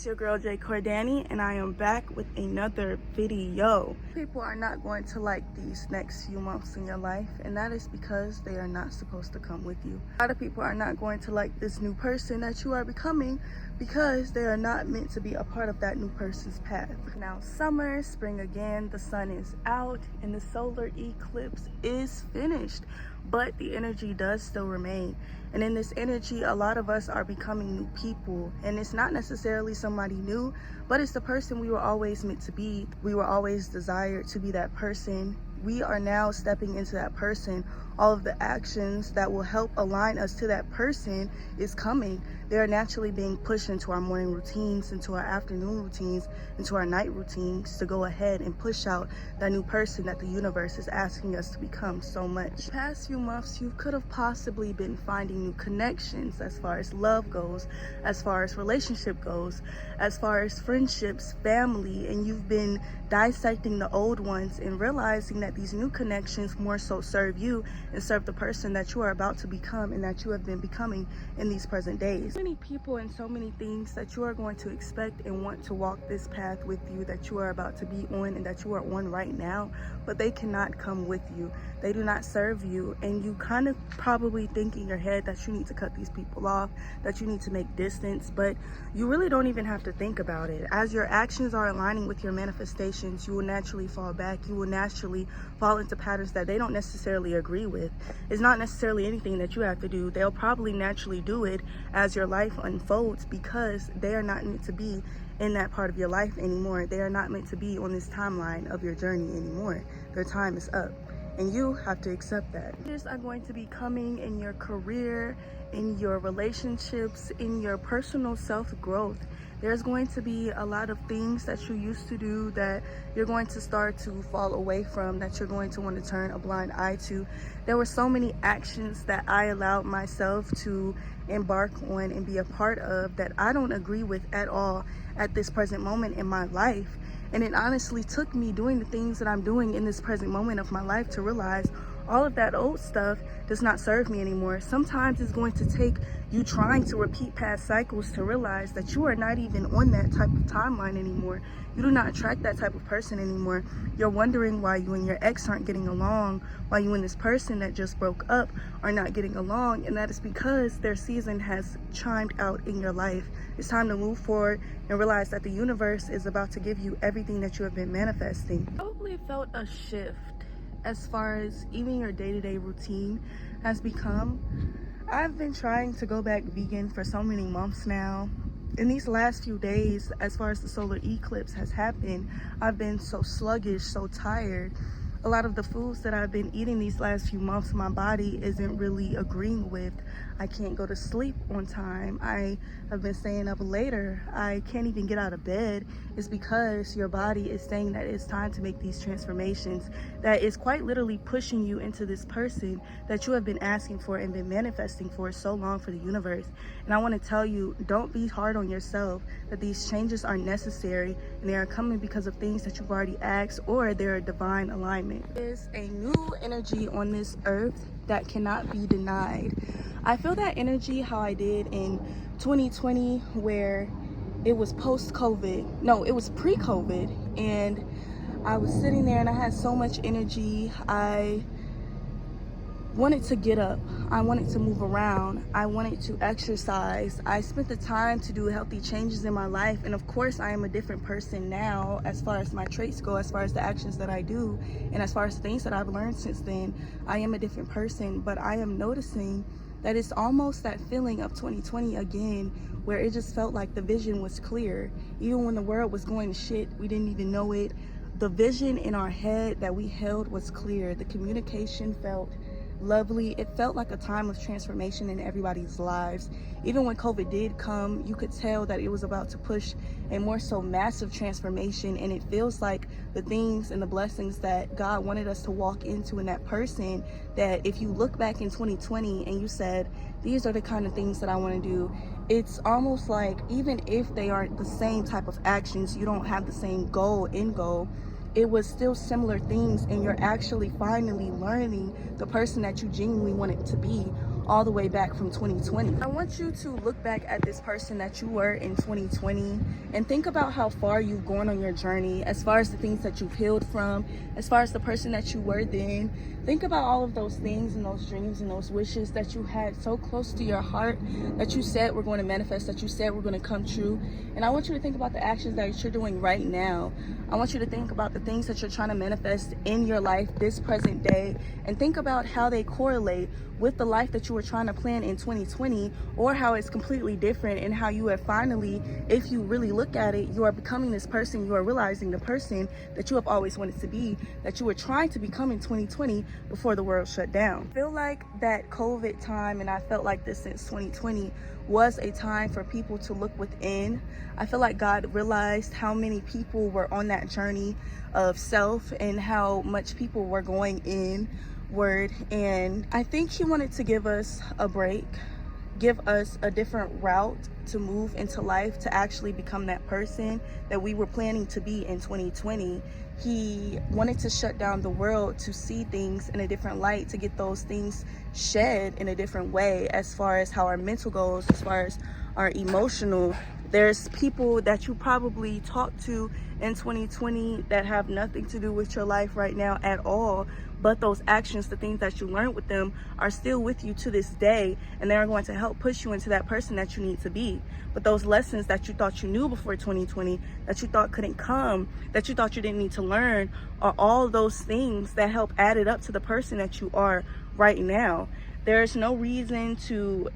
It's your girl J Cordani, and I am back with another video. People are not going to like these next few months in your life, and that is because they are not supposed to come with you. A lot of people are not going to like this new person that you are becoming because they are not meant to be a part of that new person's path. Now summer, spring again, the sun is out and the solar eclipse is finished, but the energy does still remain. And in this energy, a lot of us are becoming new people, and it's not necessarily somebody new, but it's the person we were always meant to be. We were always desired to be that person. We are now stepping into that person. All of the actions that will help align us to that person is coming. They are naturally being pushed into our morning routines, into our afternoon routines, into our night routines to go ahead and push out that new person that the universe is asking us to become so much. The past few months, you could have possibly been finding new connections as far as love goes, as far as relationship goes, as far as friendships, family, and you've been dissecting the old ones and realizing that these new connections more so serve you and serve the person that you are about to become and that you have been becoming in these present days. So many people and so many things that you are going to expect and want to walk this path with you that you are about to be on and that you are on right now, but they cannot come with you. They do not serve you, and you kind of probably think in your head that you need to cut these people off, that you need to make distance, but you really don't even have to think about it. As your actions are aligning with your manifestations, you will naturally fall back. You will naturally fall into patterns that they don't necessarily agree with. It's not necessarily anything that you have to do. They'll probably naturally do it as your life unfolds because they are not meant to be in that part of your life anymore. They are not meant to be on this timeline of your journey anymore. Their time is up, and you have to accept that. Changes are going to be coming in your career, in your relationships, in your personal self-growth. There's going to be a lot of things that you used to do that you're going to start to fall away from, that you're going to want to turn a blind eye to. There were so many actions that I allowed myself to embark on and be a part of that I don't agree with at all at this present moment in my life. And it honestly took me doing the things that I'm doing in this present moment of my life to realize all of that old stuff does not serve me anymore. Sometimes it's going to take you trying to repeat past cycles to realize that you are not even on that type of timeline anymore. You do not attract that type of person anymore. You're wondering why you and your ex aren't getting along, why you and this person that just broke up are not getting along, and that is because their season has chimed out in your life. It's time to move forward and realize that the universe is about to give you everything that you have been manifesting. I probably felt a shift as far as even your day-to-day routine has become. I've been trying to go back vegan for so many months now. In these last few days, as far as the solar eclipse has happened, I've been so sluggish, so tired. A lot of the foods that I've been eating these last few months, my body isn't really agreeing with. I can't go to sleep on time. I have been staying up later. I can't even get out of bed. It's because your body is saying that it's time to make these transformations, that is quite literally pushing you into this person that you have been asking for and been manifesting for so long for the universe. And I want to tell you, don't be hard on yourself, that these changes are necessary and they are coming because of things that you've already asked, or they're a divine alignment. There's a new energy on this earth that cannot be denied. I feel that energy how I did in 2020, where it was post-COVID. No, it was pre-COVID, and I was sitting there and I had so much energy. I wanted to get up. I wanted to move around. I wanted to exercise. I spent the time to do healthy changes in my life, and of course I am a different person now as far as my traits go, as far as the actions that I do, and as far as things that I've learned since then. I am a different person, but I am noticing that it's almost that feeling of 2020 again, where it just felt like the vision was clear. Even when the world was going to shit, we didn't even know it. The vision in our head that we held was clear. The communication felt lovely. It felt like a time of transformation in everybody's lives. Even when COVID did come, you could tell that it was about to push a more so massive transformation, and it feels like the things and the blessings that God wanted us to walk into in that person, that if you look back in 2020 and you said, these are the kind of things that I want to do, it's almost like even if they aren't the same type of actions, you don't have the same end goal, it was still similar things, and you're actually finally learning the person that you genuinely wanted to be all the way back from 2020. I want you to look back at this person that you were in 2020 and think about how far you've gone on your journey, as far as the things that you've healed from, as far as the person that you were then. Think about all of those things and those dreams and those wishes that you had so close to your heart, that you said were going to manifest, that you said were going to come true. And I want you to think about the actions that you're doing right now. I want you to think about the things that you're trying to manifest in your life this present day, and think about how they correlate with the life that you were trying to plan in 2020, or how it's completely different, and how you have finally, if you really look at it, you are becoming this person. You are realizing the person that you have always wanted to be, that you were trying to become in 2020 before the world shut down. I feel like that COVID time, and I felt like this since 2020, was a time for people to look within. I feel like God realized how many people were on that journey of self and how much people were going inward. And I think he wanted to give us a break, give us a different route to move into life, to actually become that person that we were planning to be in 2020. He wanted to shut down the world to see things in a different light, to get those things shed in a different way, as far as how our mental goes, as far as our emotional. There's people that you probably talked to in 2020 that have nothing to do with your life right now at all, but those actions, the things that you learned with them, are still with you to this day, and they're going to help push you into that person that you need to be. But those lessons that you thought you knew before 2020, that you thought couldn't come, that you thought you didn't need to learn, are all those things that help add it up to the person that you are right now. There's no reason to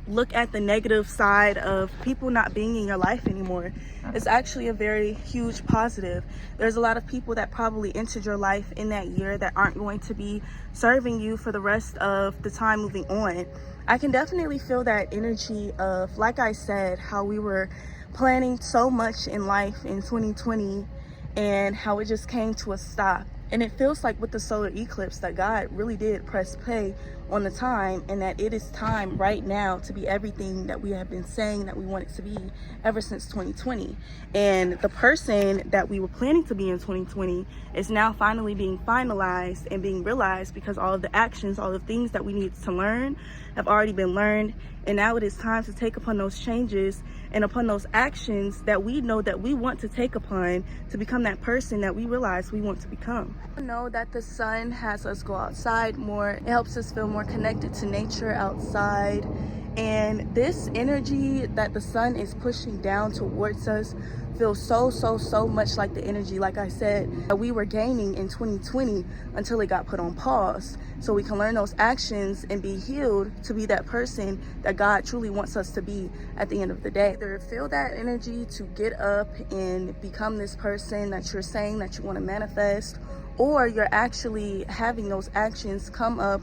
look at the negative side of people not being in your life anymore. It's actually a very huge positive. There's a lot of people that probably entered your life in that year that aren't going to be serving you for the rest of the time moving on. I can definitely feel that energy of, like I said, how we were planning so much in life in 2020 and how it just came to a stop. And it feels like with the solar eclipse that God really did press play on the time, and that it is time right now to be everything that we have been saying that we wanted to be ever since 2020. And the person that we were planning to be in 2020 is now finally being finalized and being realized, because all of the actions, all the things that we needed to learn have already been learned. And now it is time to take upon those changes and upon those actions that we know that we want to take upon to become that person that we realize we want to become. I know that the sun has us go outside more. It helps us feel more connected to nature outside. And this energy that the sun is pushing down towards us feels so much like the energy, like I said, that we were gaining in 2020 until it got put on pause, so we can learn those actions and be healed to be that person that God truly wants us to be at the end of the day. Either feel that energy to get up and become this person that you're saying that you want to manifest, or you're actually having those actions come up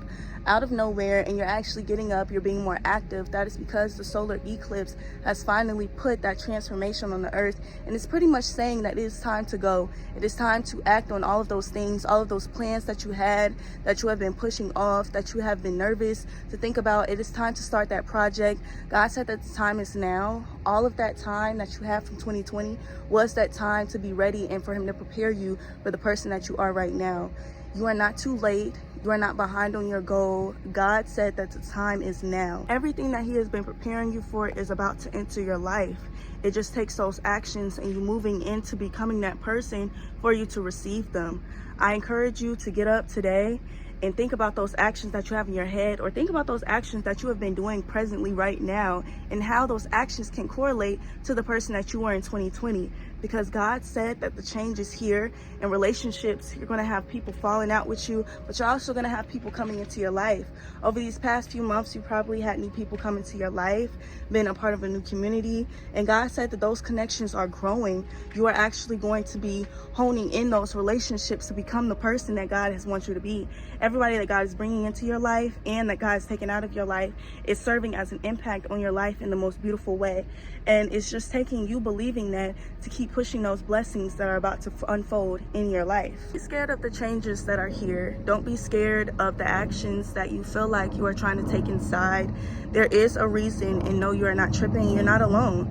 out of nowhere and you're actually getting up, you're being more active. That is because the solar eclipse has finally put that transformation on the earth, and it's pretty much saying that it is time to go. It is time to act on all of those things, all of those plans that you had, that you have been pushing off, that you have been nervous to think about. It is time to start that project. God said that the time is now. All of that time that you have from 2020 was that time to be ready and for him to prepare you for the person that you are right now. You are not too late. You are not behind on your goal. God said that the time is now. Everything that he has been preparing you for is about to enter your life. It just takes those actions and you moving into becoming that person for you to receive them. I encourage you to get up today and think about those actions that you have in your head, or think about those actions that you have been doing presently right now, and how those actions can correlate to the person that you were in 2020. Because God said that the change is here. In relationships, you're going to have people falling out with you, but you're also going to have people coming into your life. Over these past few months, you probably had new people come into your life, been a part of a new community, and God said that those connections are growing. You are actually going to be honing in those relationships to become the person that God has wanted you to be. Everybody that God is bringing into your life and that God is taking out of your life is serving as an impact on your life in the most beautiful way. And it's just taking you believing that to keep pushing those blessings that are about to unfold in your life. Be scared of the changes that are here. Don't be scared of the actions that you feel like you are trying to take inside. There is a reason, and no, you are not tripping. You're not alone.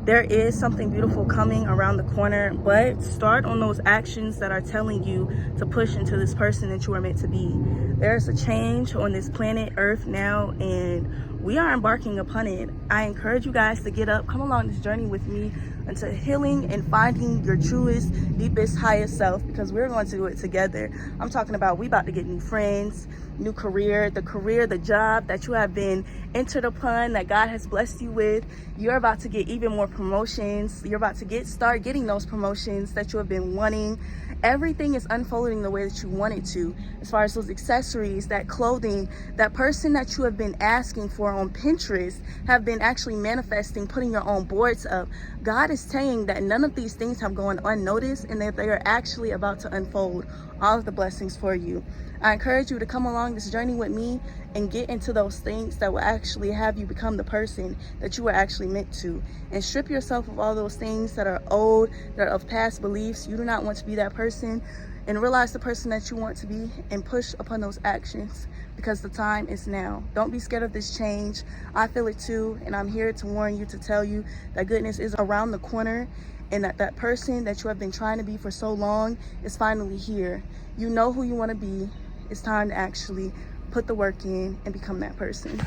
There is something beautiful coming around the corner, but start on those actions that are telling you to push into this person that you are meant to be. There's a change on this planet Earth now, and we are embarking upon it. I encourage you guys to get up, come along this journey with me into healing and finding your truest, deepest, highest self, because we're going to do it together. I'm talking about we about to get new friends, new career, the job that you have been entered upon, that God has blessed you with. You're about to get even more promotions. You're about to start getting those promotions that you have been wanting. Everything is unfolding the way that you want it to, as far as those accessories, that clothing, that person that you have been asking for on Pinterest have been actually manifesting, putting your own boards up. God is saying that none of these things have gone unnoticed, and that they are actually about to unfold all of the blessings for you. I encourage you to come along this journey with me and get into those things that will actually have you become the person that you were actually meant to, and strip yourself of all those things that are old, that are of past beliefs. You do not want to be that person, and realize the person that you want to be and push upon those actions, because the time is now. Don't be scared of this change. I feel it too, and I'm here to warn you, to tell you that goodness is around the corner, and that person that you have been trying to be for so long is finally here. You know who you want to be. It's time to actually put the work in and become that person.